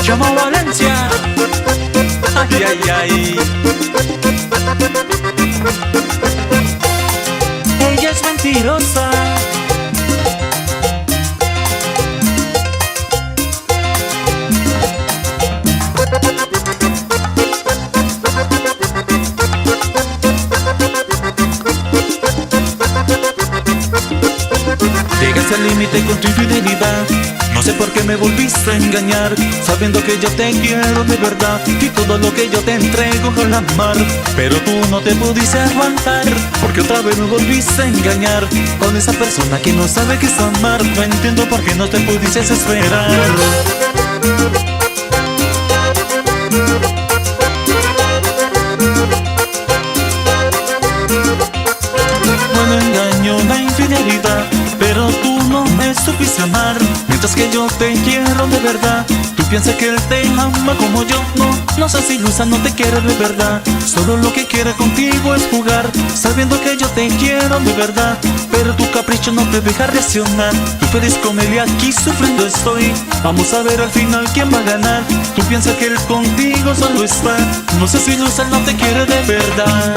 Chamo Valencia. Ay, ay, ay. Ella es mentirosa. Llegaste al límite con tu infidelidad. No sé por qué me volviste a engañar, sabiendo que yo te quiero de verdad y todo lo que yo te entrego al amar. Pero tú no te pudiste aguantar, porque otra vez me volviste a engañar con esa persona que no sabe qué es amar. No entiendo por qué no te pudiste esperar. No engaño, la infidelidad, pero tú no me supiste amar. Mientras que yo te quiero de verdad, tú piensas que él te ama como yo. No seas ilusa, no te quiere de verdad. Solo lo que quiere contigo es jugar, sabiendo que yo te quiero de verdad. Pero tu capricho no te deja reaccionar. Tu feliz comedia, aquí sufriendo estoy. Vamos a ver al final quién va a ganar. Tú piensas que él contigo solo está. No seas ilusa, no te quiere de verdad.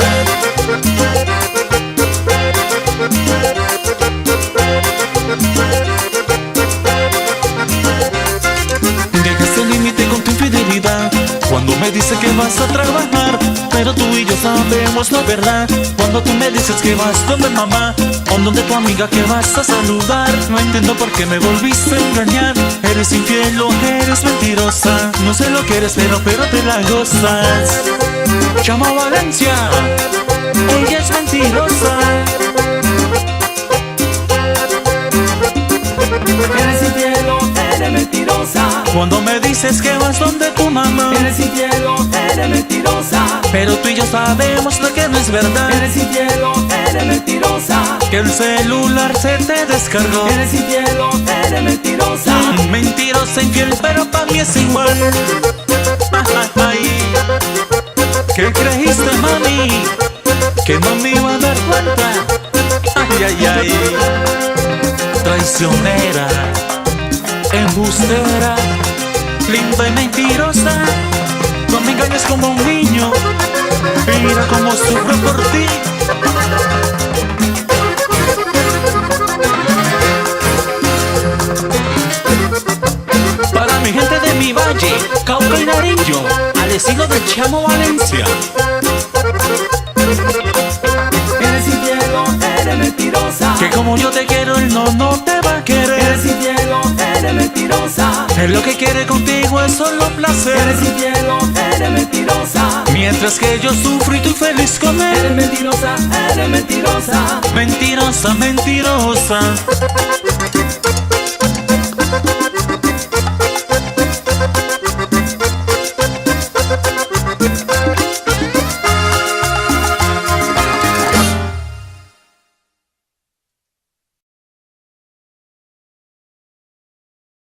Dejaste el límite con tu infidelidad cuando me dices que vas a trabajar, pero tú y yo sabemos la verdad. Cuando tú me dices que vas donde mamá o donde tu amiga que vas a saludar, no entiendo por qué me volviste a engañar. Eres infiel o eres mentirosa. No sé lo que eres, pero te la gozas. Chamo Valencia, ella es mentirosa. Eres infiel o eres mentirosa. Cuando me dices que vas donde tu mamá, Eres infiel o eres mentirosa. pero tú y yo sabemos lo que no es verdad. Eres infiel o eres mentirosa. Que el celular se te descargó. Eres infiel o eres mentirosa. Mentirosa, infiel, pero pa' mí es igual. Ay, ¿qué creíste, mami? Que no me iba a dar cuenta. Ay, ay, ay. Traicionera, embustera, linda y mentirosa. No me engañes como un niño. Mira cómo sufro por ti. Para mi gente de mi valle, Cauca y Nariño, al estilo del Chamo Valencia. Eres infiel o eres mentirosa. Que como yo te quiero, él no te va a querer. Eres infiel o eres mentirosa. Él lo que quiere contigo es solo placer. Eres infiel o eres mentirosa. Mientras que yo sufro y tú feliz con Eres él. mentirosa, eres mentirosa. Mentirosa, mentirosa.